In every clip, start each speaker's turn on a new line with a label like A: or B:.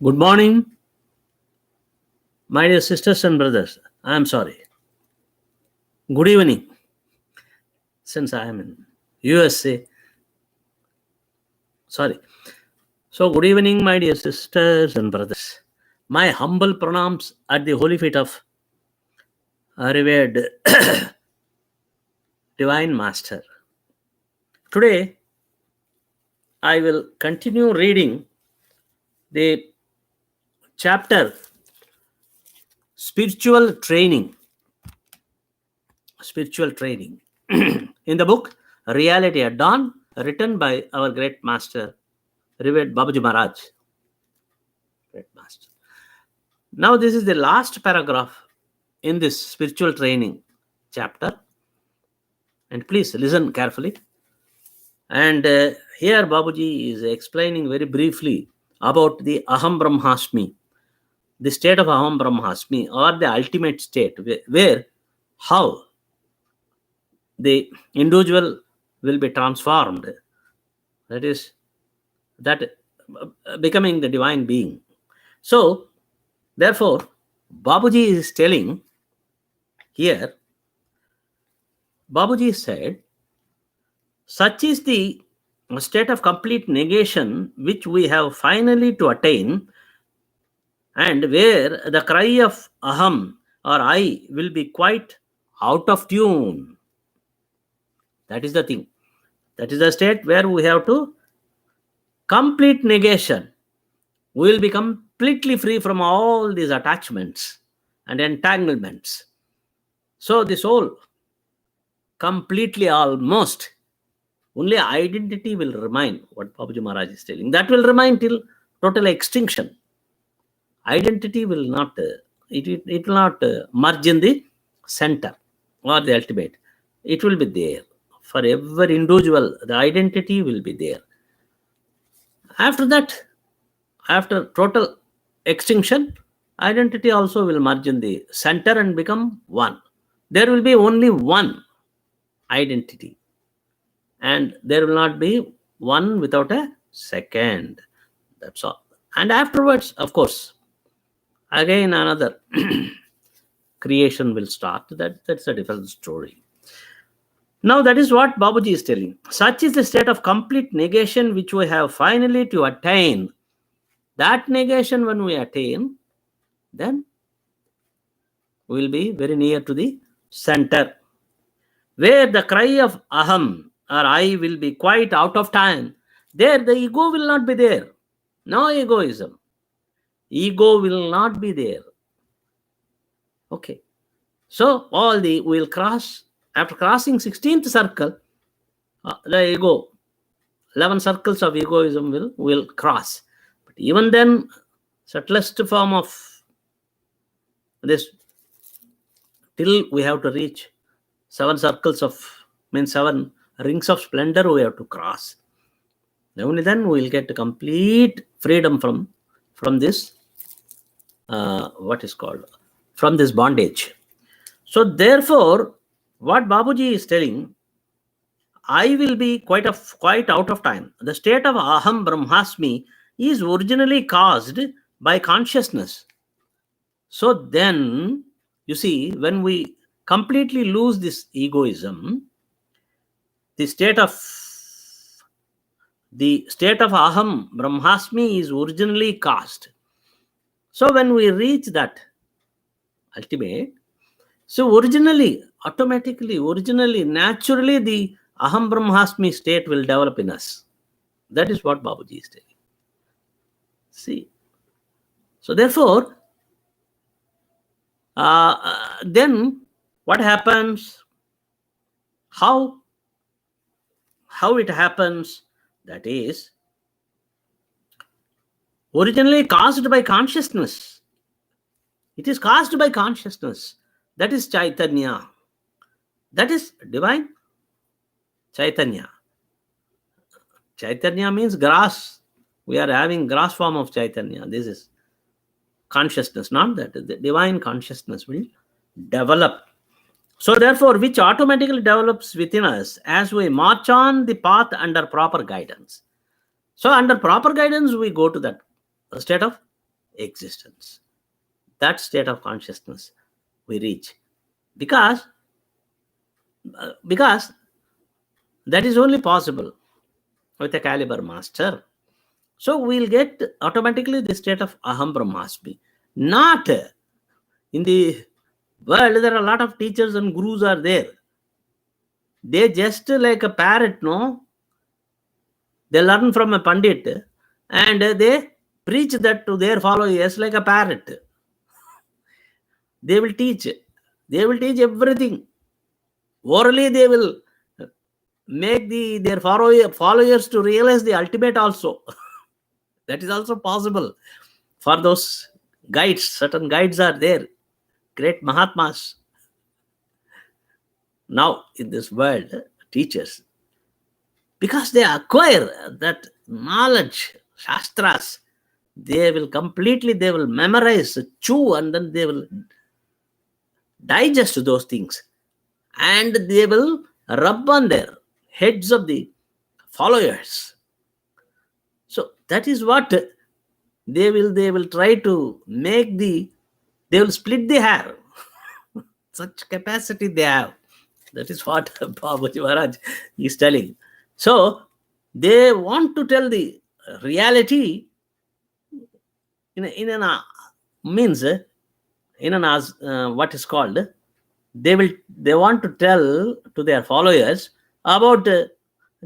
A: Good morning, my dear sisters and brothers. I am sorry. Good evening, since I am in USA. Sorry. So, good evening, my dear sisters and brothers. My humble pranams at the holy feet of our revered Divine Master. Today, I will continue reading the chapter Spiritual Training. Spiritual Training. In the book Reality at Dawn, written by our great master, Revered Babaji Maharaj. Great master. Now, this is the last paragraph in this spiritual training chapter. And please listen carefully. And here, Babuji is explaining very briefly about the Aham Brahmasmi, the state of Aham Brahmasmi, or the ultimate state, where how the individual will be transformed. That is, that becoming the divine being. So, therefore, Babuji is telling here, Babuji said, such is the state of complete negation which we have finally to attain, and where the cry of aham or I will be quite out of tune. That is the thing. That is the state where we have to complete negation. We will be completely free from all these attachments and entanglements. So the soul completely, almost, only identity will remain, what Babaji Maharaj is telling. That will remain till total extinction. Identity will not, it will not merge in the center or the ultimate. It will be there. For every individual, the identity will be there. After that, after total extinction, identity also will merge in the center and become one. There will be only one identity. And there will not be one without a second. That's all. And afterwards, of course, again another creation will start. That's a different story. Now, that is what Babaji is telling. Such is the state of complete negation which we have finally to attain. That negation, when we attain, then we will be very near to the center, where the cry of aham or I will be quite out of time. There, the ego will not be there. No egoism. Ego will not be there. Okay. So, we will cross, after crossing 16th circle, the ego, 11 circles of egoism will cross. But even then, subtlest form of this, till we have to reach 7 circles of, 7 rings of splendor we have to cross. Only then we will get complete freedom from this, what is called, from this bondage. So therefore, what Babuji is telling, I will be quite out of time. The state of aham brahmasmi is originally caused by consciousness. So then, you see, when we completely lose this egoism, the state of aham brahmasmi is originally caused. So when we reach that ultimate, so originally, naturally, the aham brahmasmi state will develop in us. That is what Babuji is telling. See. So therefore, then what happens? How it happens? That is originally caused by consciousness. It is caused by consciousness. That is Chaitanya. That is divine Chaitanya. Chaitanya means grass. We are having grass form of Chaitanya. This is consciousness, not that. The divine consciousness will develop. So therefore, which automatically develops within us as we march on the path under proper guidance. So under proper guidance, we go to that state of existence. That state of consciousness we reach. Because that is only possible with a caliber master. So we'll get automatically the state of Aham Brahmasmi. Not in the world, there are a lot of teachers and gurus are there. They just like a parrot, no? They learn from a pandit and they preach that to their followers like a parrot. They will teach everything. Orally, they will make their followers to realize the ultimate also. That is also possible for those guides. Certain guides are there, great Mahatmas. Now in this world, teachers, because they acquire that knowledge, shastras, they will memorize, chew, and then they will digest those things, and they will rub on their heads of the followers. So that is what they will try to make they will split the hair. Such capacity they have. That is what Babaji Maharaj is telling. So they want to tell the reality what is called, they want to tell to their followers about the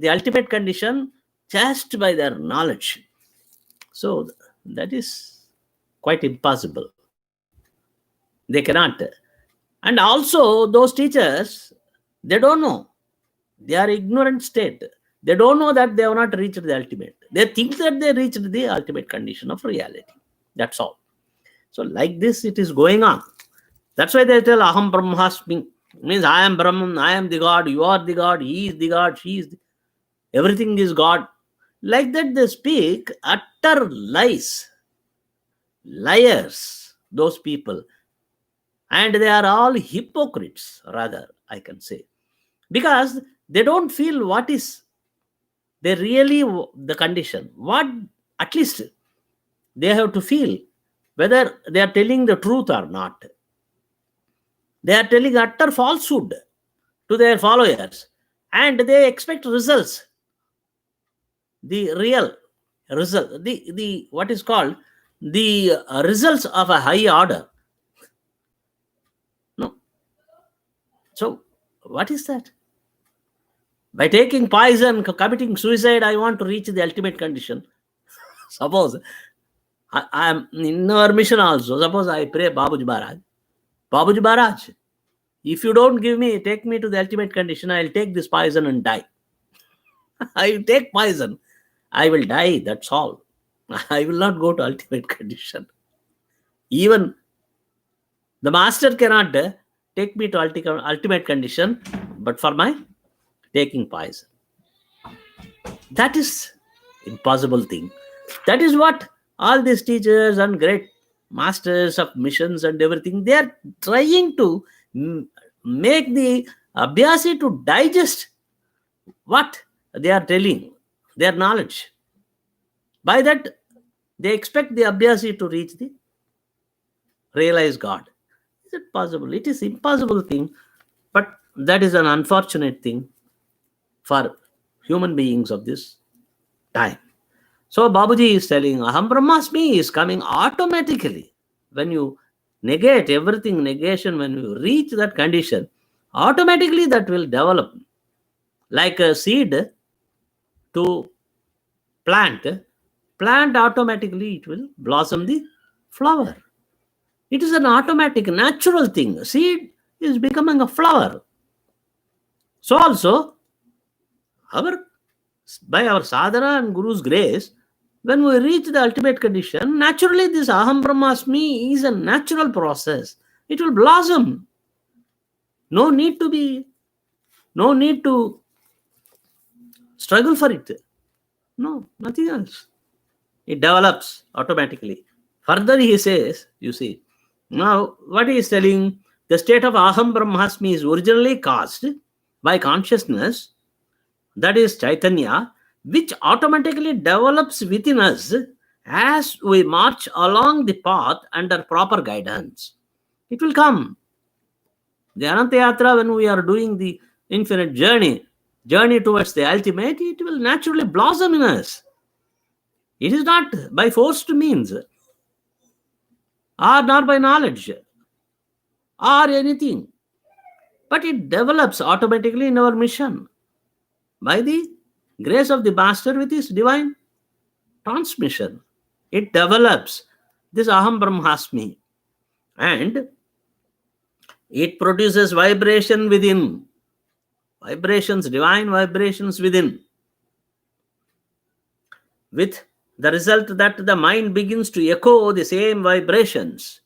A: ultimate condition just by their knowledge. So that is quite impossible. They cannot. And also those teachers, they don't know. They are ignorant state. They don't know that they have not reached the ultimate. They think that they reached the ultimate condition of reality. That's all. So like this it is going on. That's why they tell Aham Brahmasmi, means I am Brahman, I am the God, you are the God, he is the God, she is everything is God. Like that they speak utter lies. Liars, those people. And they are all hypocrites, rather, I can say. Because they don't feel what is the condition. What, at least, they have to feel whether they are telling the truth or not. They are telling utter falsehood to their followers. And they expect results. The real result, the what is called, the results of a high order. No. So, what is that? By taking poison, committing suicide, I want to reach the ultimate condition. Suppose I am in our mission also. Suppose I pray Babuji Maharaj. Babuji Maharaj, if you don't take me to the ultimate condition, I will take this poison and die. I will take poison. I will die. That's all. I will not go to ultimate condition. Even the master cannot take me to ultimate condition, but for my taking poison. That is impossible thing. That is what all these teachers and great masters of missions and everything, they are trying to make the Abhyasi to digest what they are telling, their knowledge. By that, they expect the Abhyasi to reach the realize God. Is it possible? It is impossible thing, but that is an unfortunate thing for human beings of this time. So Babuji is telling Aham Brahmasmi is coming automatically. When you negate everything, negation, when you reach that condition, automatically that will develop. Like a seed to plant automatically it will blossom the flower. It is an automatic, natural thing. Seed is becoming a flower. So also, by our sadhana and Guru's grace, when we reach the ultimate condition, naturally this Aham Brahmasmi is a natural process. It will blossom. No need to struggle for it. No, nothing else. It develops automatically. Further he says, you see, now what he is telling, the state of Aham Brahmasmi is originally caused by consciousness, that is Chaitanya, which automatically develops within us As we march along the path under proper guidance, it will come. The Ananta Yatra, when we are doing the infinite journey towards the ultimate, it will naturally blossom in us. It is not by forced means, or not by knowledge, or anything, but it develops automatically in our mission by the grace of the Master with his divine transmission. It develops this Aham Brahmasmi, and it produces vibration within, vibrations, divine vibrations within, with the result that the mind begins to echo the same vibrations.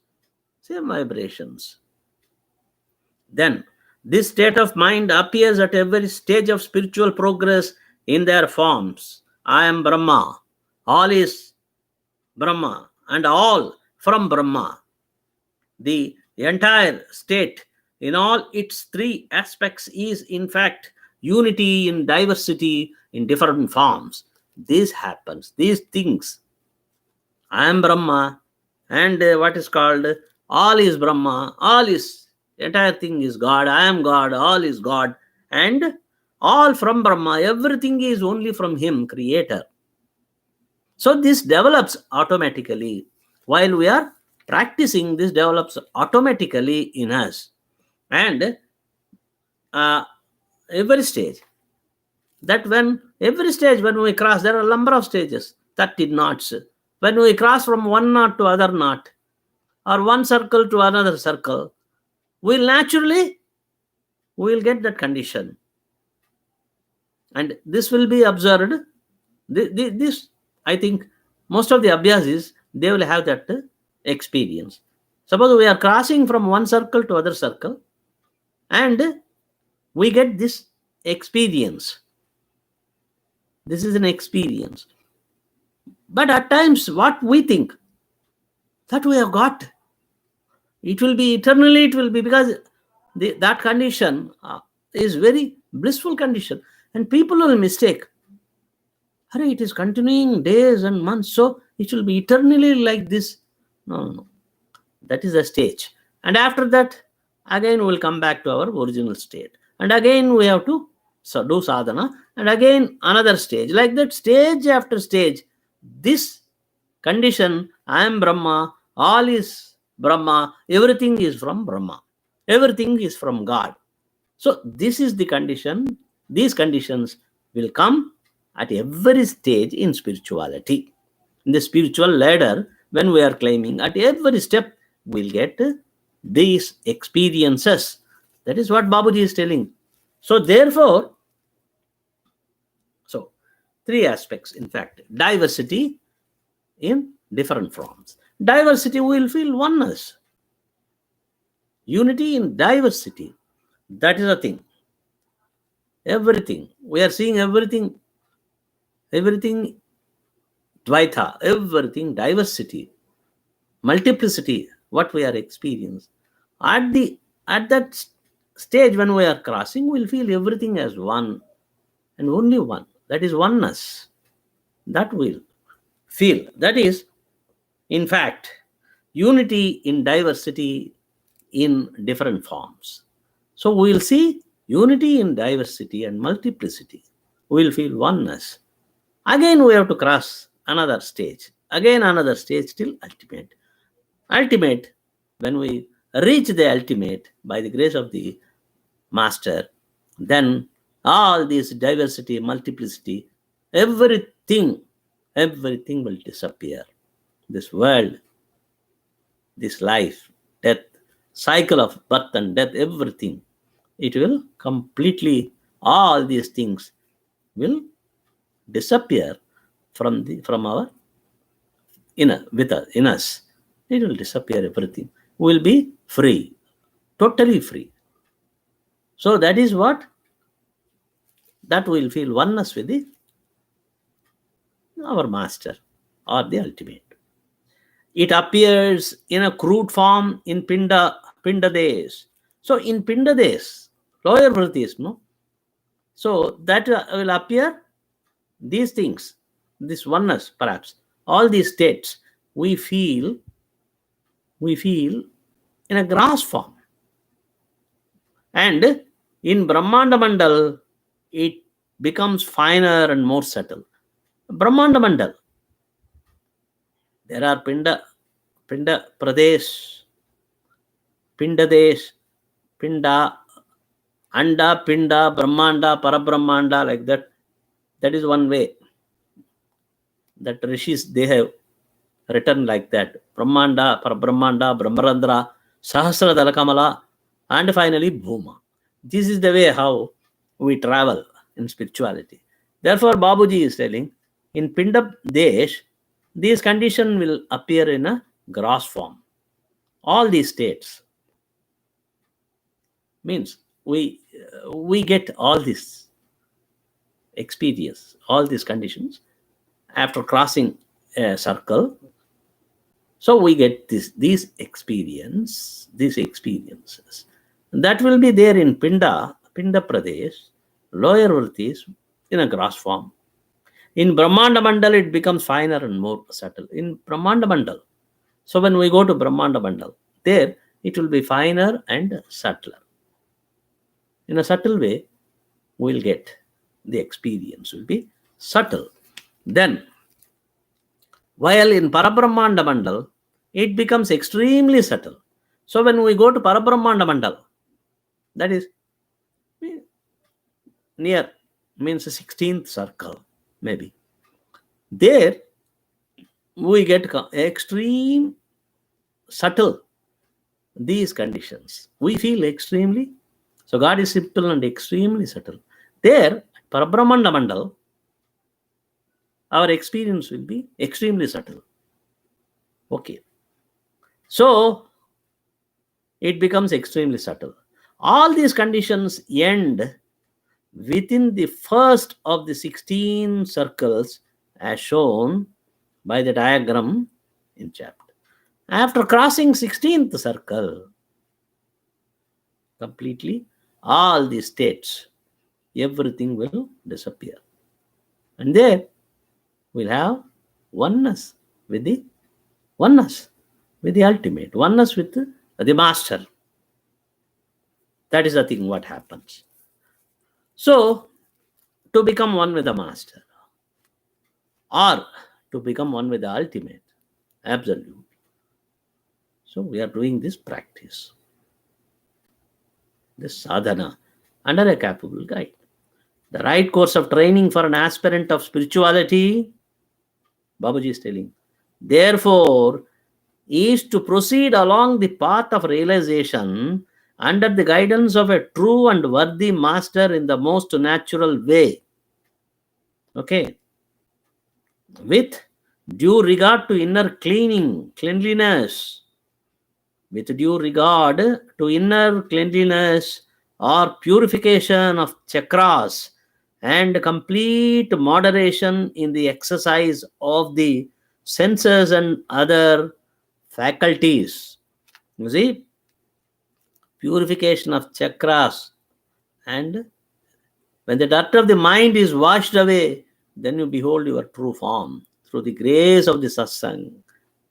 A: Then, this state of mind appears at every stage of spiritual progress in their forms. I am Brahma, all is Brahma, and all from Brahma. The entire state in all its three aspects is in fact unity in diversity in different forms. This happens, these things. I am Brahma, and what is called all is Brahma, all is, entire thing is God, I am God, all is God, and all from Brahma, everything is only from Him, Creator. So this develops automatically. While we are practicing, this develops automatically in us. And every stage, every stage when we cross, there are a number of stages, 30 knots. When we cross from one knot to other knot, or one circle to another circle, we will get that condition. And this will be observed. This, I think, most of the abhyasis, they will have that experience. Suppose we are crossing from one circle to other circle, and we get this experience. This is an experience. But at times, what we think that we have got, it will be eternally, it will be, because that condition is very blissful condition. And people will mistake. Hurry, it is continuing days and months, so it will be eternally like this. No. That is a stage. And after that, again we will come back to our original state. And again we have to do sadhana. And again another stage. Like that, stage after stage, this condition, I am Brahma, all is Brahma, everything is from Brahma, everything is from God. So this is the condition. These conditions will come at every stage in spirituality. In the spiritual ladder, when we are climbing, at every step we'll get these experiences. That is what Babuji is telling. So therefore, three aspects, in fact, diversity in different forms. Diversity, we will feel oneness. Unity in diversity. That is a thing. Everything. We are seeing everything Dvaita, everything diversity, multiplicity, what we are experiencing. At that stage when we are crossing, we'll feel everything as one and only one. That is oneness. That will feel. That is, in fact, unity in diversity in different forms. So we'll see unity in diversity and multiplicity. We'll feel oneness. Again, we have to cross another stage. Again, another stage till ultimate. Ultimate, when we reach the ultimate by the grace of the Master, then all this diversity, multiplicity, everything will disappear. This world, this life, death, cycle of birth and death, everything, it will completely, all these things will disappear from our in us. It will disappear, everything. We will be free, totally free. So that is what, that will feel oneness with our Master or the ultimate. It appears in a crude form in Pinda days. So in Pinda days, lower Vritis, no? So that will appear these things, this oneness perhaps. all these states we feel in a gross form. And in Brahmanda Mandal, it becomes finer and more subtle. Brahmanda Mandal, there are Pinda Pradesh, Pinda Desh, Pinda, Anda, Pinda, Brahmanda, Parabrahmanda, like that. That is one way that rishis they have written like that. Brahmanda, Parabrahmanda, Brahmarandra, Sahasra Dalakamala, and finally Bhuma. This is the way how we travel in spirituality. Therefore, Babuji is telling, in Pinda Desh, these conditions will appear in a gross form. All these states means we get all this experience, all these conditions after crossing a circle. So we get these experiences. That will be there in Pinda Pradesh, lower Vritis in a gross form. In Brahmanda Mandal, it becomes finer and more subtle. In Brahmanda Mandal, so when we go to Brahmanda Mandal, there it will be finer and subtler. In a subtle way, we'll get the experience will be subtle. Then, while in Parabrahmanda Mandal, it becomes extremely subtle. So when we go to Parabrahmanda Mandal, that is near, means the 16th circle, maybe. There, we get extreme subtle these conditions. We feel extremely, so God is simple and extremely subtle. There, Parabrahmanda Mandal, our experience will be extremely subtle. Okay. So, it becomes extremely subtle. All these conditions end within the first of the 16 circles as shown by the diagram in chapter. After crossing 16th circle, completely all the states, everything will disappear. And there we'll have oneness with the ultimate, oneness with the master. That is the thing what happens. So, to become one with the master, or to become one with the ultimate, absolute. So, we are doing this practice, this sadhana, under a capable guide. The right course of training for an aspirant of spirituality, Babaji is telling, therefore, is to proceed along the path of realization under the guidance of a true and worthy master in the most natural way. Okay. With due regard to inner cleanliness, with due regard to inner cleanliness or purification of chakras and complete moderation in the exercise of the senses and other faculties. You see, purification of chakras, and when the dirt of the mind is washed away, then you behold your true form through the grace of the satsang.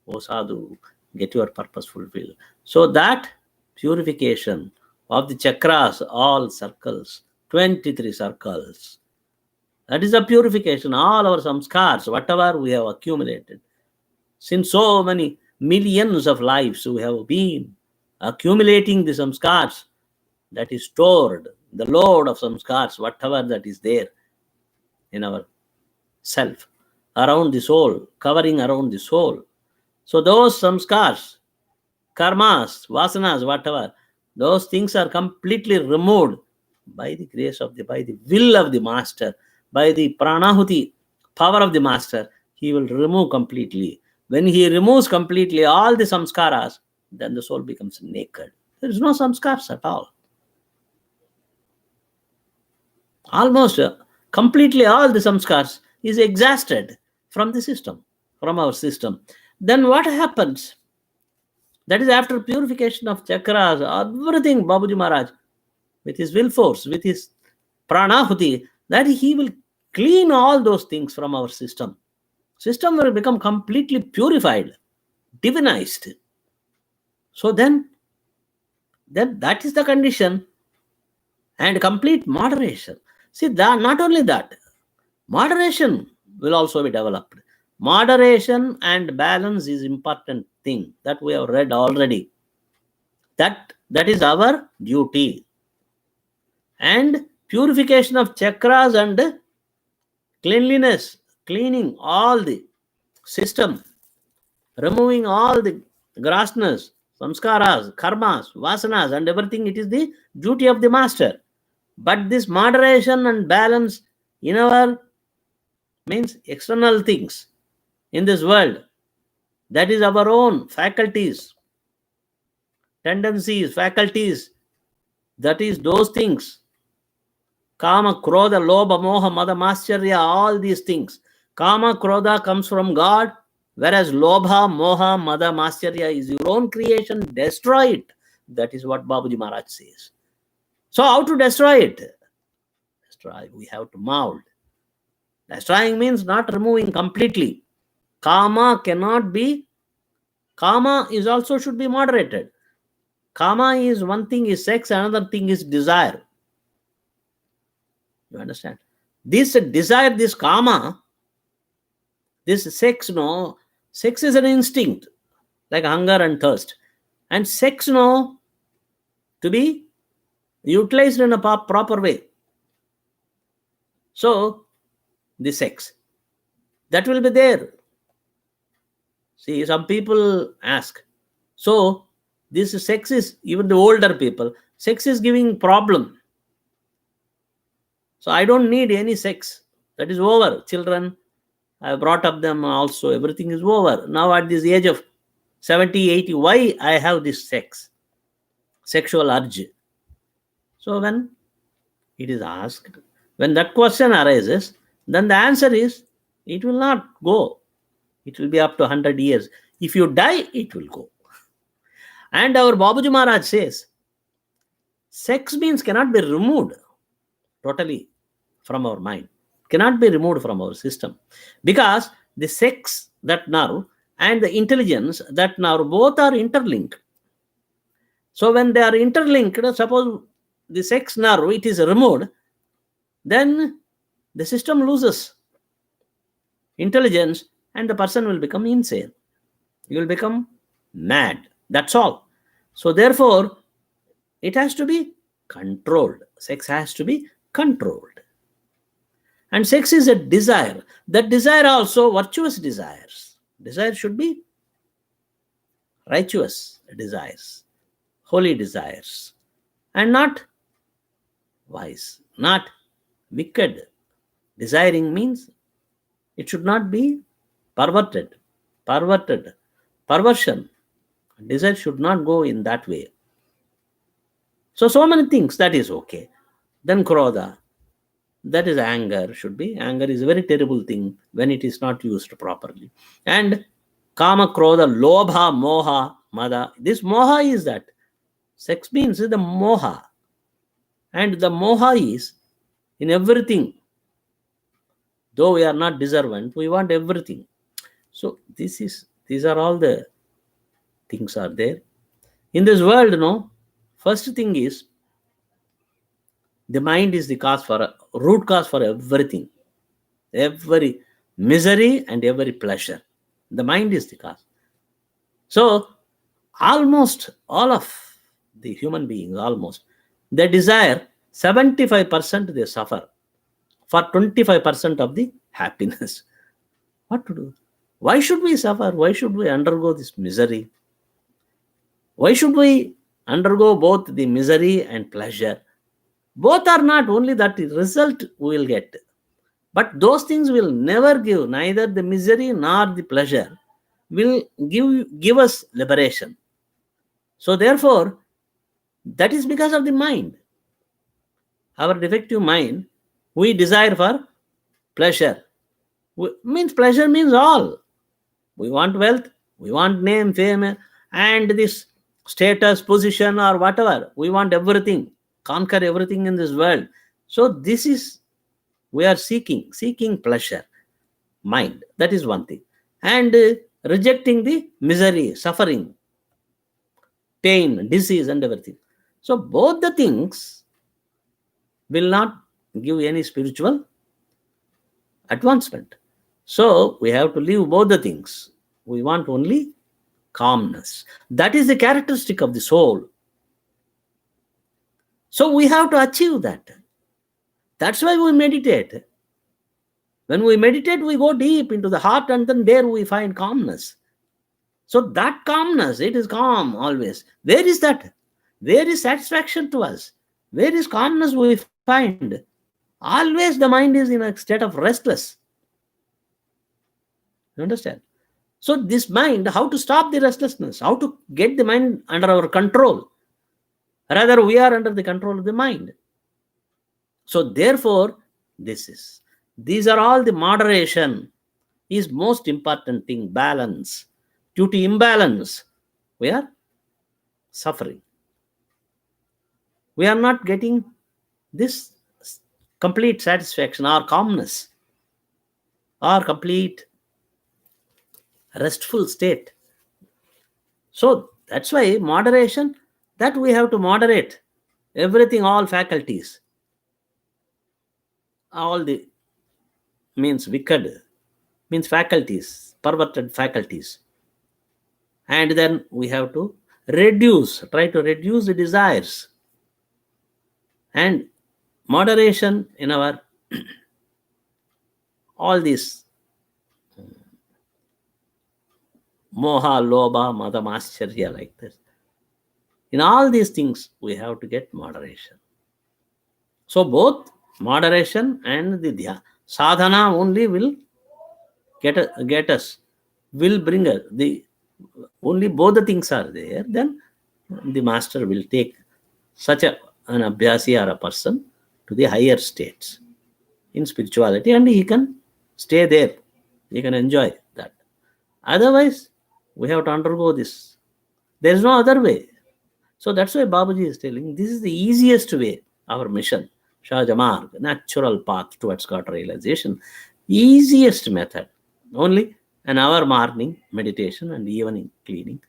A: O sadhu, get your purpose fulfilled. So that purification of the chakras, all circles, 23 circles, that is a purification. All our samskars, whatever we have accumulated, since so many millions of lives we have been accumulating the samskars, that is stored, the load of samskars, whatever that is there in our self, around the soul, covering around the soul. So those samskars, karmas, vasanas, whatever, those things are completely removed by the grace of by the will of the master, by the pranahuti power of the master. He will remove completely. When he removes completely all the samskaras, then the soul becomes naked. There is no samskars at all. Almost completely all the samskars is exhausted from the system, from our system. Then what happens? That is after purification of chakras, everything, Babuji Maharaj, with his will force, with his pranahuti, that he will clean all those things from our system. System will become completely purified, divinized. So then that is the condition. And complete moderation. See, that not only that, moderation will also be developed. Moderation and balance is important thing that we have read already. That is our duty. And purification of chakras and cleanliness, cleaning all the system, removing all the grossness, samskaras, karmas, vasanas, and everything. It is the duty of the master. But this moderation and balance in our means external things in this world, that is our own faculties, tendencies, faculties, that is those things. Kama, Krodha, Lobha, Moha, Mada, Mascharya, all these things. Kama, Krodha comes from God, whereas Lobha, Moha, Mada, Mascharya is your own creation. Destroy it. That is what Babuji Maharaj says. So how to destroy it? Destroy. We have to mold. Destroying means not removing completely. Kama cannot be. Kama is also should be moderated. Kama is one thing is sex, another thing is desire. You understand? This desire, this kama, this sex, no, sex is an instinct, like hunger and thirst. And sex, no, to be utilized in a proper way. So, the sex, that will be there. See, some people ask, so this sex is, even the older people, sex is giving problem. So I don't need any sex. That is over. Children, I brought up them also. Everything is over. Now at this age of 70, 80, why I have this sexual urge? So when it is asked, when that question arises, then the answer is, it will not go. It will be up to 100 years. If you die, it will go. And our Babuji Maharaj says, sex means cannot be removed totally from our mind, cannot be removed from our system, because the sex, that nerve, and the intelligence, that nerve, both are interlinked. So when they are interlinked, suppose the sex nerve, it is removed, then the system loses intelligence and the person will become insane. He will become mad. That's all. So therefore, it has to be controlled. Sex has to be controlled. And sex is a desire. That desire also virtuous desires. Desire should be righteous desires, holy desires, and not wise, not wicked. Desiring means it should not be perverted. Perversion. Desire should not go in that way. So many things, that is okay. Then Krodha, that is anger, should be. Anger is a very terrible thing when it is not used properly. And Kama, Krodha, Lobha, Moha, Mada. This Moha is that. Sex means the Moha. And the Moha is in everything. Though we are not deserving, we want everything. So these are all the things are there. In this world, no, first thing is, the mind is the root cause for everything. Every misery and every pleasure. The mind is the cause. So almost all of the human beings, they desire 75% they suffer for 25% of the happiness. What to do? Why should we suffer? Why should we undergo this misery? Why should we undergo both the misery and pleasure? Both are not only that result we will get, but those things will never give, neither the misery nor the pleasure will give us liberation. So therefore, that is because of the mind. Our defective mind, we desire for pleasure. Pleasure means all. We want wealth, we want name, fame, and this status, position, or whatever. We want everything, conquer everything in this world. So this is, we are seeking pleasure. mind. That is one thing. And rejecting the misery, suffering, pain, disease, and everything. So both the things will not give any spiritual advancement. So we have to leave both the things. We want only calmness. That is the characteristic of the soul. So we have to achieve that. That's why we meditate. When we meditate, we go deep into the heart, and then there we find calmness. So that calmness, it is calm always. Where is that? Where is satisfaction to us? Where is calmness we find? Always the mind is in a state of restless. You understand? So this mind, how to stop the restlessness? How to get the mind under our control? Rather, we are under the control of the mind. So therefore, these are all the moderation is most important thing. Balance. Due to imbalance, we are suffering. We are not getting this complete satisfaction or calmness or complete restful state. So that's why moderation, that we have to moderate everything, all faculties, all the means wicked, means faculties, perverted faculties. And then we have to try to reduce the desires. And moderation in our all these moha, lobha, madam, ascharya, like this. In all these things, we have to get moderation. So both moderation and the sadhana only will get us, will bring us. Only both the things are there, then the master will take such an abhyasi or a person to the higher states in spirituality, and he can stay there. He can enjoy that. Otherwise, we have to undergo this. There is no other way. So that's why Babaji is telling this is the easiest way, our mission. Shajamarg, natural path towards God realization. Easiest method. Only an hour morning meditation and evening cleaning,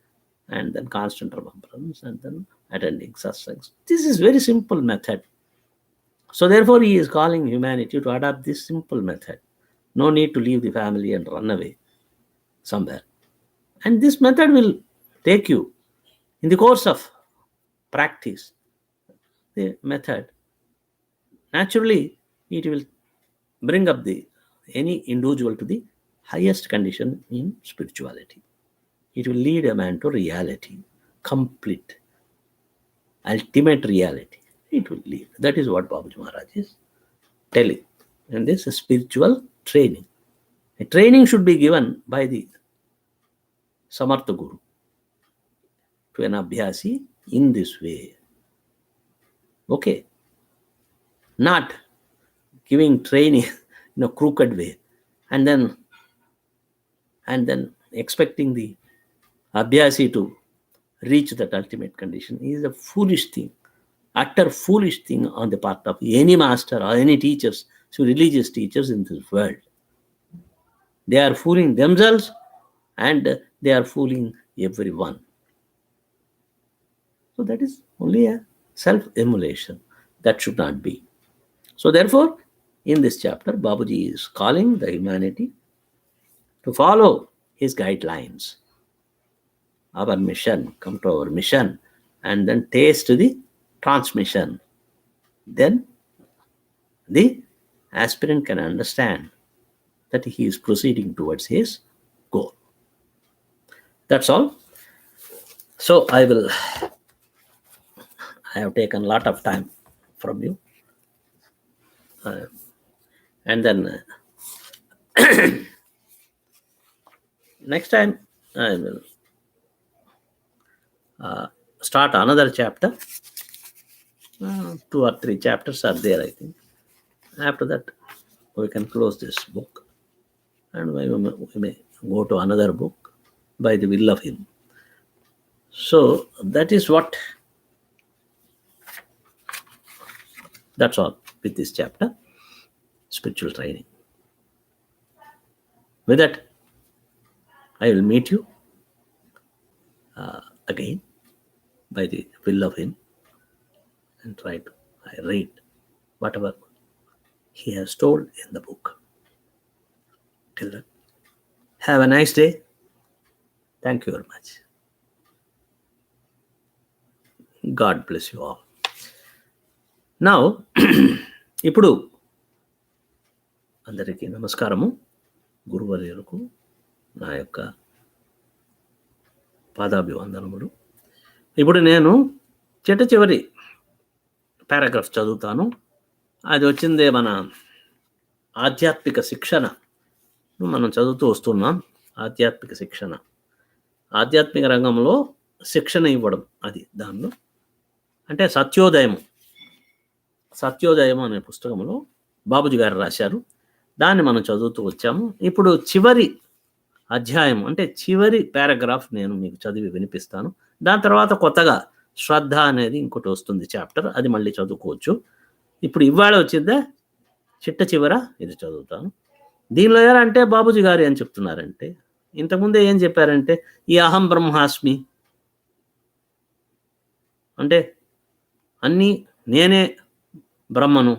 A: and then constant remembrance, and then attending satsangs. This is very simple method. So therefore, he is calling humanity to adopt this simple method. No need to leave the family and run away somewhere. And this method will take you in the course of practice. The method, naturally, it will bring up any individual to the highest condition in spirituality. It will lead a man to reality, complete, ultimate reality. It will lead. That is what Babaji Maharaj is telling. And this is spiritual training. A training should be given by the Samartha Guru to an abhyasi in this way. Okay. Not giving training in a crooked way and then expecting the abhyasi to reach that ultimate condition is a foolish thing, utter foolish thing on the part of any master or any teachers, so religious teachers in this world. They are fooling themselves and they are fooling everyone. So that is only a self-emulation. That should not be. So therefore, in this chapter, Babaji is calling the humanity to follow his guidelines. Our mission, come to our mission, and then taste the transmission. Then the aspirant can understand that he is proceeding towards his goal. That's all. So I have taken a lot of time from you. And then next time I will start another chapter. 2 or 3 chapters are there, I think. After that, we can close this book and we may go to another book by the will of him. So that is what, that's all with this chapter, spiritual training. With that, I will meet you again by the will of Him and try to read whatever He has told in the book. Till then, have a nice day. Thank you very much. God bless you all. Now, ఇప్పుడు అందరికీ నమస్కారము. గురువర్యులకు నా యొక్క పాదాభివందనములు. ఇప్పుడు నేను చివరి paragraph చదువుతాను. అది వచ్చిందే మన ఆధ్యాత్మిక శిక్షణ మనం చదువుతూ వస్తున్నాం. ఆధ్యాత్మిక శిక్షణ, ఆధ్యాత్మిక రంగంలో శిక్షణ ఇవ్వడం, అది దానిలో అంటే సత్యోదయం అనే పుస్తకంలో బాబుజీ గారు రాశారు. దాన్ని మనం చదువుతూ వచ్చాము. ఇప్పుడు చివరి అధ్యాయం అంటే చివరి పారాగ్రాఫ్ నేను మీకు చదివి వినిపిస్తాను. దాని తర్వాత కొత్తగా శ్రద్ధ అనేది ఇంకోటి వస్తుంది చాప్టర్, అది మళ్ళీ చదువుకోవచ్చు. ఇప్పుడు ఇవాళ వచ్చిందే చివర ఇది చదువుతాను. దీనిలో అంటే బాబుజీ గారు ఏం చెప్తున్నారంటే, ఇంతకుముందే ఏం చెప్పారంటే, ఈ అహం బ్రహ్మాస్మి అంటే అన్నీ నేనే బ్రహ్మను,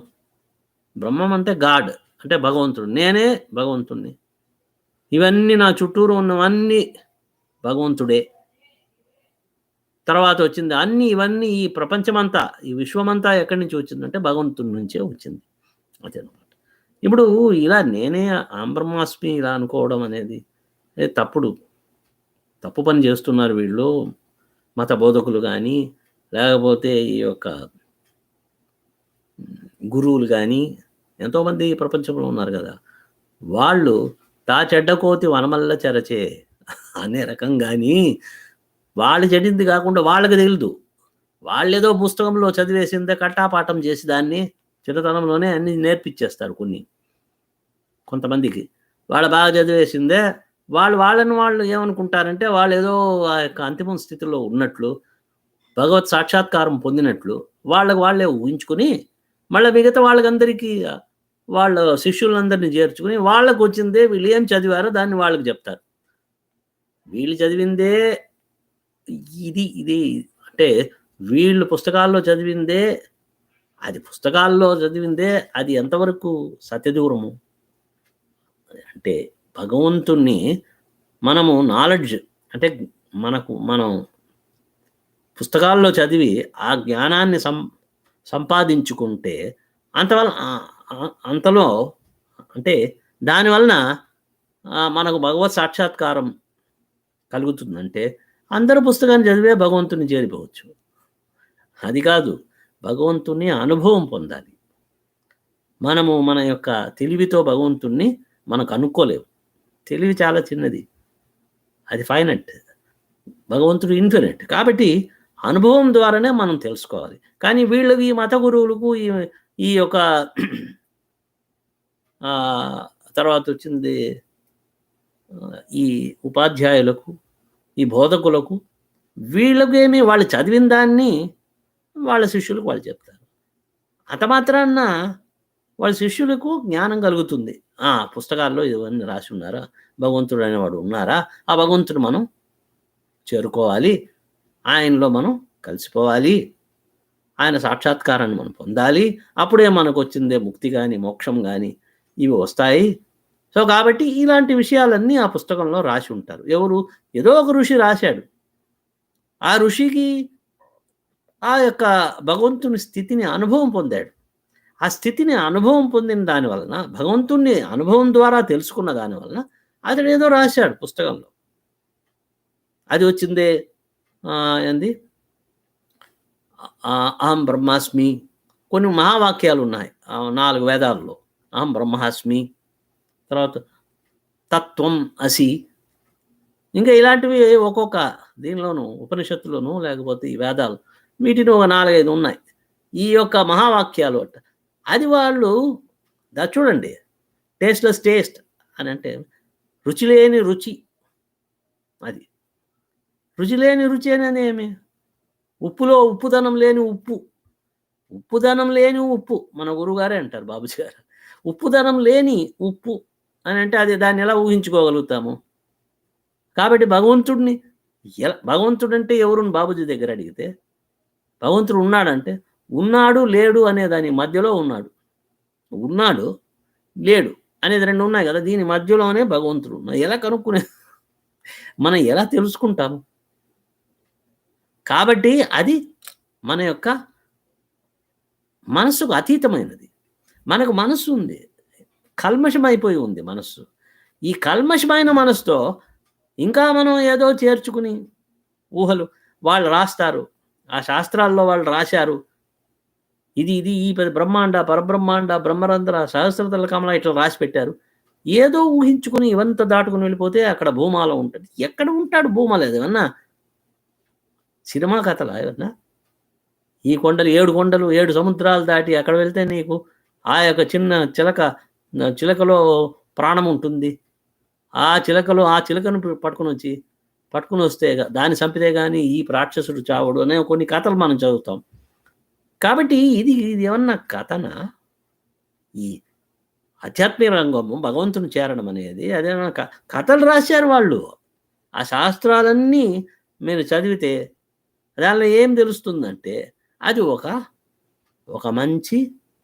A: బ్రహ్మం అంటే గాడ్ అంటే భగవంతుడు, నేనే భగవంతుణ్ణి, ఇవన్నీ నా చుట్టూరు ఉన్నవన్నీ భగవంతుడే. తర్వాత వచ్చింది ఇవన్నీ ఈ ప్రపంచమంతా, ఈ విశ్వమంతా ఎక్కడి నుంచి వచ్చిందంటే భగవంతుడి నుంచే వచ్చింది. అదనమాట. ఇప్పుడు ఇలా నేనే బ్రహ్మాస్మి ఇలా అనుకోవడం అనేది తప్పు పని చేస్తున్నారు వీళ్ళు, మత బోధకులు కానీ, లేకపోతే ఈ యొక్క గురువులు కానీ, ఎంతోమంది ప్రపంచంలో ఉన్నారు కదా, వాళ్ళు తా చెడ్డకోతి వనమల్ల చెరచే అనే రకం. కానీ వాళ్ళు చెడింది కాకుండా వాళ్ళకి తెలియదు. వాళ్ళేదో పుస్తకంలో చదివేసిందే కట్టాపాఠం చేసి దాన్ని చిన్నతనంలోనే అన్ని నేర్పించేస్తారు. కొంతమందికి వాళ్ళు బాగా చదివేసిందే వాళ్ళు ఏమనుకుంటారంటే, వాళ్ళు ఏదో ఆ యొక్క అంతిమ స్థితిలో ఉన్నట్లు, భగవత్ సాక్షాత్కారం పొందినట్లు వాళ్ళే ఊహించుకుని, మళ్ళీ మిగతా వాళ్ళకందరికీ వాళ్ళ శిష్యులందరినీ చేర్చుకుని వాళ్ళకు వచ్చిందే వీళ్ళు ఏం చదివారో దాన్ని వాళ్ళకి చెప్తారు. వీళ్ళు చదివిందే ఇది అంటే వీళ్ళు పుస్తకాల్లో చదివిందే, అది ఎంతవరకు సత్యదూరము అంటే, భగవంతుణ్ణి మనము నాలెడ్జ్ అంటే మనం పుస్తకాల్లో చదివి ఆ జ్ఞానాన్ని సంపాదించుకుంటే అంతలో అంటే దానివలన మనకు భగవత్ సాక్షాత్కారం కలుగుతుందంటే, అందరూ పుస్తకాన్ని చదివే భగవంతుని చేరిపోవచ్చు. అది కాదు, భగవంతుని అనుభవం పొందాలి. మనము మన యొక్క తెలివితో భగవంతుణ్ణి మనకు అనుకోలేము. తెలివి చాలా చిన్నది, అది ఫైనట్, భగవంతుడు ఇన్ఫినిట్. కాబట్టి అనుభవం ద్వారానే మనం తెలుసుకోవాలి. కానీ వీళ్ళకి, ఈ మత గురువులకు, ఈ యొక్క తర్వాత వచ్చింది ఈ ఉపాధ్యాయులకు, ఈ బోధకులకు, వీళ్ళకేమి వాళ్ళు చదివిన దాన్ని వాళ్ళ శిష్యులకు వాళ్ళు చెప్తారు. అంత మాత్రాన వాళ్ళ శిష్యులకు జ్ఞానం కలుగుతుంది. పుస్తకాల్లో ఇవన్నీ రాసి ఉన్నారా, భగవంతుడు అనేవాడు ఉన్నారా, ఆ భగవంతుడు మనం చేరుకోవాలి, ఆయనలో మనం కలిసిపోవాలి, ఆయన సాక్షాత్కారాన్ని మనం పొందాలి, అప్పుడే మనకు వచ్చిందే ముక్తి కానీ మోక్షం కానీ ఇవి వస్తాయి. సో కాబట్టి ఇలాంటి విషయాలన్నీ ఆ పుస్తకంలో రాసి ఉంటారు. ఏదో ఒక ఋషి రాశాడు. ఆ ఋషికి ఆ యొక్క భగవంతుని స్థితిని అనుభవం పొందాడు. ఆ స్థితిని అనుభవం పొందిన దాని వలన, భగవంతుణ్ణి అనుభవం ద్వారా తెలుసుకున్న దాని వలన అతడు ఏదో రాశాడు పుస్తకంలో. అది వచ్చిందే ఏంది, అహం బ్రహ్మాస్మి. కొన్ని మహావాక్యాలు ఉన్నాయి 4 వేదాల్లో. అహం బ్రహ్మాస్మి, తర్వాత తత్వం అసి, ఇంకా ఇలాంటివి ఒక్కొక్క దీనిలోనూ, ఉపనిషత్తులోనూ లేకపోతే ఈ వేదాలు, వీటిని ఒక 4-5 ఉన్నాయి ఈ యొక్క మహావాక్యాలు. అది వాళ్ళు చూడండి, టేస్ట్లెస్ టేస్ట్ అని అంటే రుచి లేని రుచి. అది రుచి లేని రుచి అనేది ఏమి? ఉప్పులో ఉప్పుదనం లేని ఉప్పుదనం లేని ఉప్పు. మన గురువుగారే అంటారు, బాబుజీ గారు, ఉప్పుదనం లేని ఉప్పు అని అంటే అది దాన్ని ఎలా ఊహించుకోగలుగుతాము? కాబట్టి భగవంతుడంటే ఎవరు బాబూజీ దగ్గర అడిగితే, భగవంతుడు ఉన్నాడంటే, ఉన్నాడు, లేడు అనే దాని మధ్యలో ఉన్నాడు. ఉన్నాడు, లేడు అనేది 2 ఉన్నాయి గదా! దీని మధ్యలోనే భగవంతుడు ఉన్నాడు. ఎలా మనం ఎలా తెలుసుకుంటాము? కాబట్టి అది మన యొక్క మనస్సుకు అతీతమైనది. మనకు మనస్సు ఉంది. కల్మషమైపోయి ఉంది మనస్సు. ఈ కల్మషమైన మనసుతో ఇంకా మనం ఏదో చేర్చుకుని ఊహలు వాళ్ళు రాస్తారు. ఆ శాస్త్రాల్లో వాళ్ళు రాశారు. ఇది ఈ బ్రహ్మాండ, పరబ్రహ్మాండ, బ్రహ్మరంధ్ర, సహస్రతల కమల ఇట్లా రాసి పెట్టారు. ఏదో ఊహించుకుని ఇవంతా దాటుకొని వెళ్ళిపోతే అక్కడ భూమాల ఉంటది. ఎక్కడ ఉంటాడు భూమాల? ఏమన్నా సినిమా కథలా ఏమన్నా? ఈ కొండలు 7 కొండలు, 7 సముద్రాలు దాటి అక్కడ వెళ్తే నీకు ఆ యొక్క చిన్న చిలకలో ప్రాణం ఉంటుంది. ఆ చిలకను పట్టుకొని వస్తే దాన్ని చంపితే గాని ఈ రాక్షసుడు చావడు అనే కొన్ని కథలు మనం చదువుతాం. కాబట్టి ఇది ఏమన్నా కథనా? ఈ ఆధ్యాత్మిక రంగము భగవంతుని చేరడం అనేది అదేమన్నా కథలు రాశారు వాళ్ళు. ఆ శాస్త్రాలన్నీ మీరు చదివితే దానిలో ఏం తెలుస్తుందంటే అది ఒక మంచి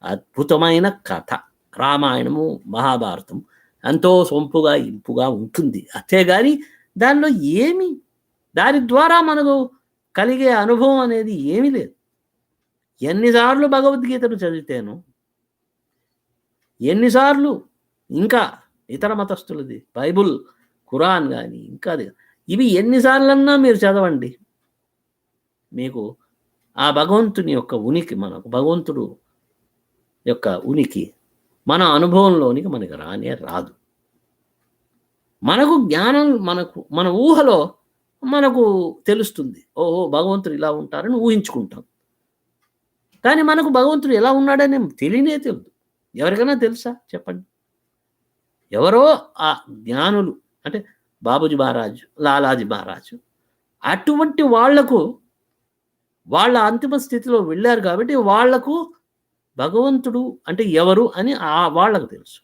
A: అద్భుతమైన కథ. రామాయణము, మహాభారతం ఎంతో సొంపుగా, ఇంపుగా ఉంటుంది. అంతేగాని దానిలో దాని ద్వారా మనకు కలిగే అనుభవం అనేది ఏమీ లేదు. ఎన్నిసార్లు భగవద్గీతను చదివితేను, ఎన్నిసార్లు ఇంకా ఇతర మతస్థులది బైబుల్, ఖురాన్ గాని ఇంకా ఇవి ఎన్నిసార్లన్నా మీరు చదవండి. మీకు ఆ భగవంతుని యొక్క ఉనికి, భగవంతుడు యొక్క ఉనికి మన అనుభవంలోనికి మనకు రాదు. మనకు జ్ఞానం మన ఊహలో మనకు తెలుస్తుంది. ఓహో! భగవంతుడు ఇలా ఉంటారని ఊహించుకుంటాం. కానీ మనకు భగవంతుడు ఎలా ఉన్నాడని తెలియదు. ఎవరికైనా తెలుసా చెప్పండి? ఎవరో ఆ జ్ఞానులు అంటే బాబూజీ మహారాజు, లాలాజీ మహారాజు అటువంటి వాళ్లకు వాళ్ళ అంతిమ స్థితిలో వెళ్ళారు కాబట్టి వాళ్లకు భగవంతుడు అంటే ఎవరు అని వాళ్ళకు తెలుసు.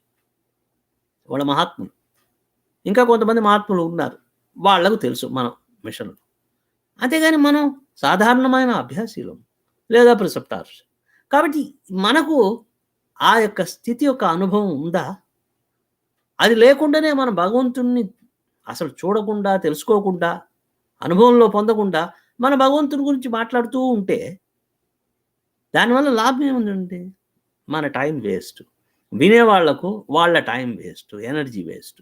A: వాళ్ళ మహాత్ములు. ఇంకా కొంతమంది మహాత్ములు ఉన్నారు. వాళ్లకు తెలుసు మన మిషన్‌లో. అంతేగాని మనం సాధారణమైన అభ్యాసీలం లేదా ప్రిసెప్టార్స్. కాబట్టి మనకు ఆ యొక్క స్థితి యొక్క అనుభవం ఉందా? అది లేకుండానే మనం భగవంతుడిని అసలు చూడకుండా, తెలుసుకోకుండా, అనుభవంలో పొందకుండా మన భగవంతుడి గురించి మాట్లాడుతూ ఉంటే దానివల్ల లాభం ఏముందండి? మన టైం వేస్ట్. వినేవాళ్లకు వాళ్ళ టైం వేస్ట్, ఎనర్జీ వేస్ట్.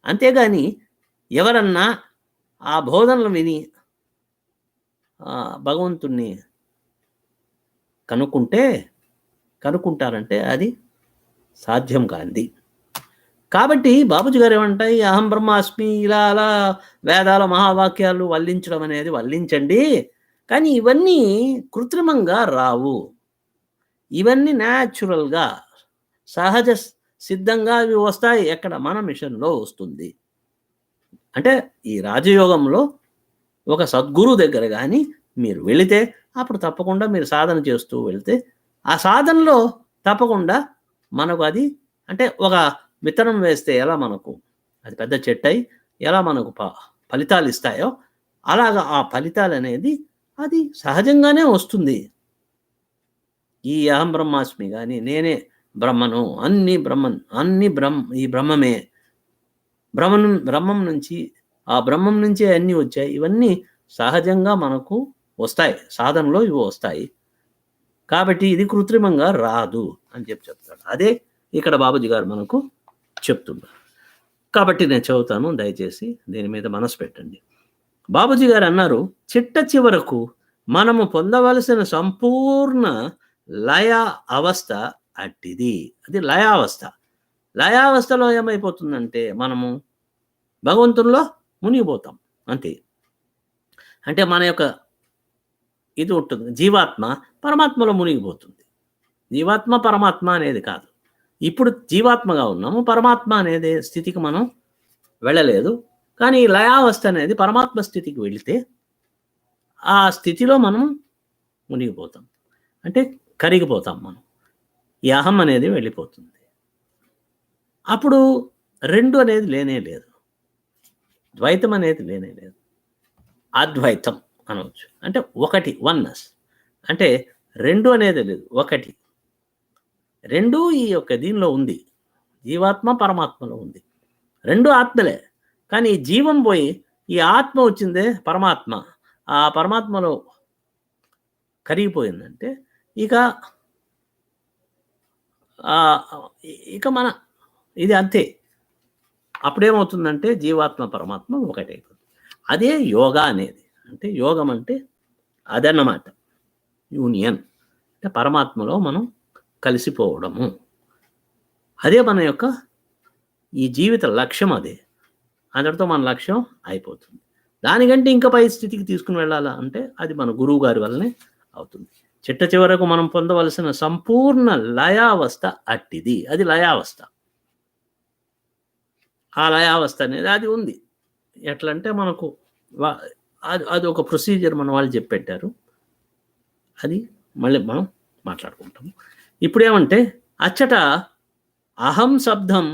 A: అంతేగాని ఎవరన్నా ఆ బోధనలు విని భగవంతుణ్ణి కనుక్కుంటారంటే అది సాధ్యం కానిది. కాబట్టి బాబూజీ గారు ఏమంటాయి, అహం బ్రహ్మాస్మి ఇలా అలా వేదాల మహావాక్యాలు వల్లించడం అనేది వల్లించండి. కానీ ఇవన్నీ కృత్రిమంగా రావు. ఇవన్నీ న్యాచురల్‌గా, సహజ సిద్ధంగా ఇవి వస్తాయి. ఎక్కడ? మన మిషన్‌లో వస్తుంది. అంటే ఈ రాజయోగంలో ఒక సద్గురు దగ్గర గాని మీరు వెళితే అప్పుడు తప్పకుండా మీరు సాధన చేస్తూ వెళ్తే ఆ సాధనలో తప్పకుండా మనకు అది అంటే ఒక విత్తనం వేస్తే ఎలా మనకు అది పెద్ద చెట్టై ఎలా మనకు ఫలితాలు ఇస్తాయో అలాగా ఆ ఫలితాలు అనేది అది సహజంగానే వస్తుంది. ఈ అహం బ్రహ్మాస్మి గాని నేనే బ్రహ్మను, ఈ బ్రహ్మమే. బ్రహ్మం నుంచి ఆ బ్రహ్మం నుంచే అన్నీ వచ్చాయి. ఇవన్నీ సహజంగా మనకు వస్తాయి. సాధనలో ఇవి వస్తాయి. కాబట్టి ఇది కృత్రిమంగా రాదు అని చెప్తాడు. అదే ఇక్కడ బాబూజీ గారు మనకు చెప్తున్నారు. కాబట్టి నేను చదువుతాను, దయచేసి దీని మీద మనసు పెట్టండి. బాబూజీ గారు అన్నారు, చిట్ట చివరకు మనము పొందవలసిన సంపూర్ణ లయ అవస్థ అట్టిది. అది లయావస్థ. లయావస్థలో ఏమైపోతుందంటే మనము భగవంతుల్లో మునిగిపోతాం అంతే. అంటే మన యొక్క ఇది ఉంటుంది, జీవాత్మ పరమాత్మలో మునిగిపోతుంది. జీవాత్మ పరమాత్మ అనేది కాదు. ఇప్పుడు జీవాత్మగా ఉన్నాము, పరమాత్మ అనేది స్థితికి మనం వెళ్ళలేదు. కానీ ఈ లయావస్థ అనేది పరమాత్మ స్థితికి వెళితే ఆ స్థితిలో మనం మునిగిపోతాం. అంటే కరిగిపోతాం మనం. ఈ అహం అనేది వెళ్ళిపోతుంది. అప్పుడు రెండు అనేది లేనే లేదు, ద్వైతం అనేది లేనే లేదు, అద్వైతం అనవచ్చు. అంటే ఒకటి, వన్నెస్. అంటే రెండు అనేది లేదు, ఒకటి. రెండు ఈ యొక్క దీనిలో ఉంది, జీవాత్మ పరమాత్మలో ఉంది, రెండు ఆత్మలే. కానీ ఈ జీవం పోయి ఈ ఆత్మ వచ్చిందే పరమాత్మ, ఆ పరమాత్మలో కరిగిపోయిందంటే ఇక ఇక మన ఇది అంతే. అప్పుడేమవుతుందంటే జీవాత్మ పరమాత్మ ఒకటైపోతుంది. అదే యోగా అనేది. అంటే యోగం అంటే అదన్నమాట, యూనియన్. అంటే పరమాత్మలో మనం కలిసిపోవడము, అదే మన యొక్క ఈ జీవిత లక్ష్యం. అదే అందరితో మన లక్ష్యం అయిపోతుంది. దానికంటే ఇంకా పై స్థితికి తీసుకుని వెళ్ళాలా అంటే అది మన గురువు గారి వల్లనే అవుతుంది. చిట్ట చివరకు మనం పొందవలసిన సంపూర్ణ లయావస్థ అట్టిది, అది లయావస్థ. ఆ లయావస్థ అనేది అది ఉంది. ఎట్లా అంటే మనకు అది ఒక ప్రొసీజర్ మన వాళ్ళు చెప్పెట్టారు, అది మళ్ళీ మనం మాట్లాడుకుంటాము. ఇప్పుడేమంటే అచ్చట అహం శబ్దం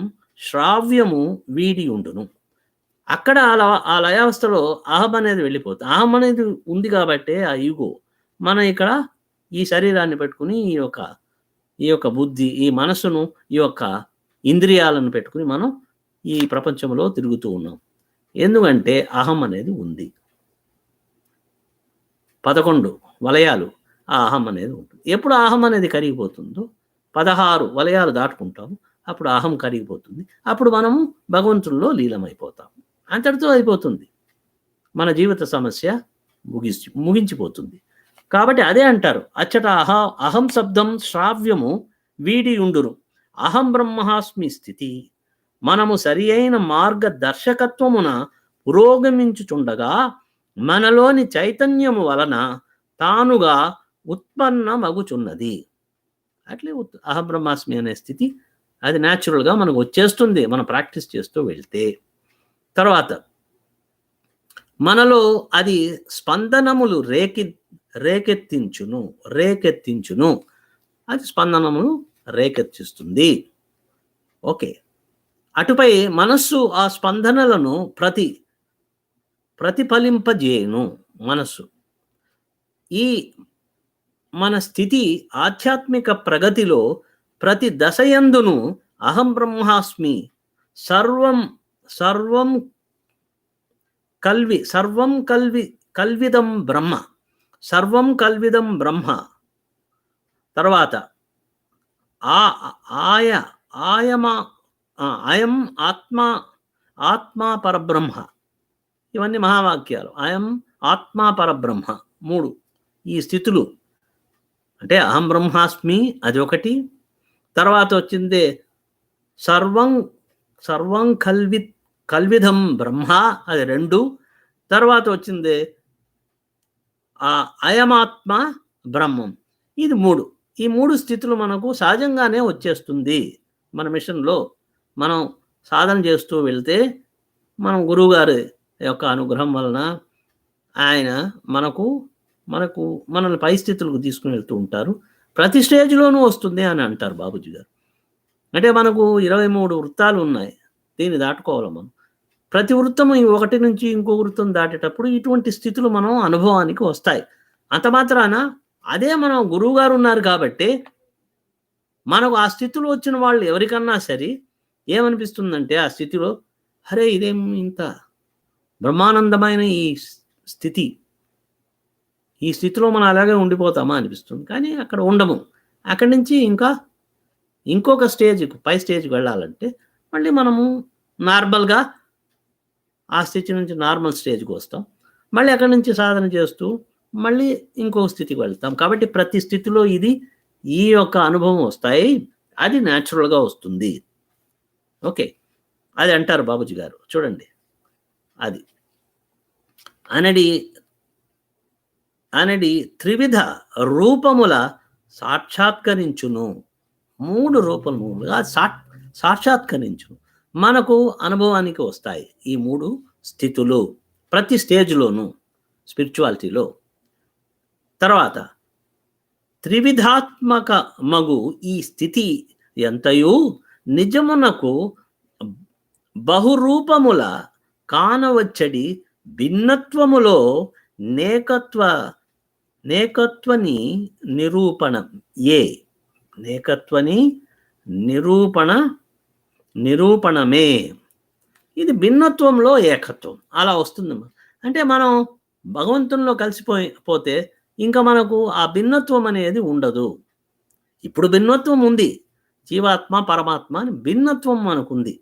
A: శ్రావ్యము వీడి ఉండును. అక్కడ ఆ లయావస్థలో అహం అనేది వెళ్ళిపోతుంది. అహం అనేది ఉంది కాబట్టి ఆ ఈగో మనం ఇక్కడ ఈ శరీరాన్ని పెట్టుకుని ఈ యొక్క బుద్ధి, ఈ మనసును, ఈ యొక్క ఇంద్రియాలను పెట్టుకుని మనం ఈ ప్రపంచంలో తిరుగుతూ ఉన్నాం. ఎందుకంటే అహం అనేది ఉంది. 11 వలయాలు ఆ అహం అనేది ఉంటుంది. ఎప్పుడు అహం అనేది కరిగిపోతుందో 16 వలయాలు దాటుకుంటాము, అప్పుడు అహం కరిగిపోతుంది. అప్పుడు మనము భగవంతుల్లో లీలమైపోతాము. అంతటితో అయిపోతుంది, మన జీవిత సమస్య ముగించిపోతుంది. కాబట్టి అదే అంటారు, అచ్చట అహం శబ్దం శ్రావ్యము వీడి ఉండును, అహం బ్రహ్మాస్మి స్థితి. మనము సరి అయిన మార్గదర్శకత్వమున పురోగమించుచుండగా మనలోని చైతన్యము వలన తానుగా ఉత్పన్నమగుచున్నది. అట్లే అహం బ్రహ్మాస్మి అనే స్థితి అది న్యాచురల్గా మనకు వచ్చేస్తుంది, మనం ప్రాక్టీస్ చేస్తూ వెళ్తే. తర్వాత మనలో అది స్పందనములు రేకెత్తించును, అది స్పందనములు రేకెత్తిస్తుంది. ఓకే, అటుపై మనస్సు ఆ స్పందనలను ప్రతిఫలింపజేయును. మనస్సు ఈ మన స్థితి ఆధ్యాత్మిక ప్రగతిలో ప్రతి దశయందును అహం బ్రహ్మాస్మి సర్వం కల్విదం బ్రహ్మ. తర్వాత అయం ఆత్మా పరబ్రహ్మ. ఇవన్నీ మహావాక్యాలు. అయం ఆత్మా పరబ్రహ్మ, 3 ఈ స్థితులు. అంటే అహం బ్రహ్మాస్మి అది ఒకటి, తర్వాత వచ్చిందే సర్వం కల్విదం బ్రహ్మ అది 2, తర్వాత వచ్చిందే అయమాత్మ బ్రహ్మం ఇది 3. ఈ 3 స్థితులు మనకు సహజంగానే వచ్చేస్తుంది. మన మిషన్లో మనం సాధన చేస్తూ వెళ్తే మనం గురువుగారి యొక్క అనుగ్రహం వలన ఆయన మనల్ని పై స్థితులకు తీసుకుని వెళ్తూ ఉంటారు. ప్రతి స్టేజ్లోనూ వస్తుంది అని అంటారు బాబూజీ గారు. అంటే మనకు 23 వృత్తాలు ఉన్నాయి, దీన్ని దాటుకోవాలి మనం. ప్రతి వృత్తము ఒకటి నుంచి ఇంకో వృత్తం దాటేటప్పుడు ఇటువంటి స్థితులు మనం అనుభవానికి వస్తాయి. అంత మాత్రాన అదే మనం గురువు గారు ఉన్నారు కాబట్టి మనకు ఆ స్థితిలో వచ్చిన వాళ్ళు ఎవరికన్నా సరే ఏమనిపిస్తుందంటే ఆ స్థితిలో, అరే ఇదేం ఇంత బ్రహ్మానందమైన ఈ స్థితిలో మనం అలాగే ఉండిపోతామా అనిపిస్తుంది. కానీ అక్కడ ఉండము. అక్కడి నుంచి ఇంకొక స్టేజ్కి, పై స్టేజ్కి వెళ్ళాలంటే మళ్ళీ మనము నార్మల్గా ఆ స్థితి నుంచి నార్మల్ స్టేజ్కి వస్తాం. మళ్ళీ అక్కడి నుంచి సాధన చేస్తూ మళ్ళీ ఇంకో స్థితికి వెళ్తాం. కాబట్టి ప్రతి స్థితిలో ఈ యొక్క అనుభవం వస్తాయి, అది న్యాచురల్గా వస్తుంది. ఓకే, అది అంటారు బాబూజీ గారు. చూడండి, అది అనడి త్రివిధ రూపముల సాక్షాత్కరించును. 3 రూపములుగా సాక్షాత్కరించును, మనకు అనుభవానికి వస్తాయి ఈ 3 స్థితులు ప్రతి స్టేజ్లోనూ స్పిరిచువాలిటీలో. తర్వాత త్రివిధాత్మక మగు ఈ స్థితి ఎంతయు నిజమునకు బహురూపముల కానవచ్చడి భిన్నత్వములో నేకత్వని నిరూపణం ఏ నేకత్వని నిరూపణమే. ఇది భిన్నత్వంలో ఏకత్వం అలా వస్తుందమ్మా. అంటే మనం భగవంతునిలో కలిసిపోతే ఇంకా మనకు ఆ భిన్నత్వం అనేది ఉండదు. ఇప్పుడు భిన్నత్వం ఉంది, జీవాత్మ పరమాత్మ అని భిన్నత్వం మనకుంది.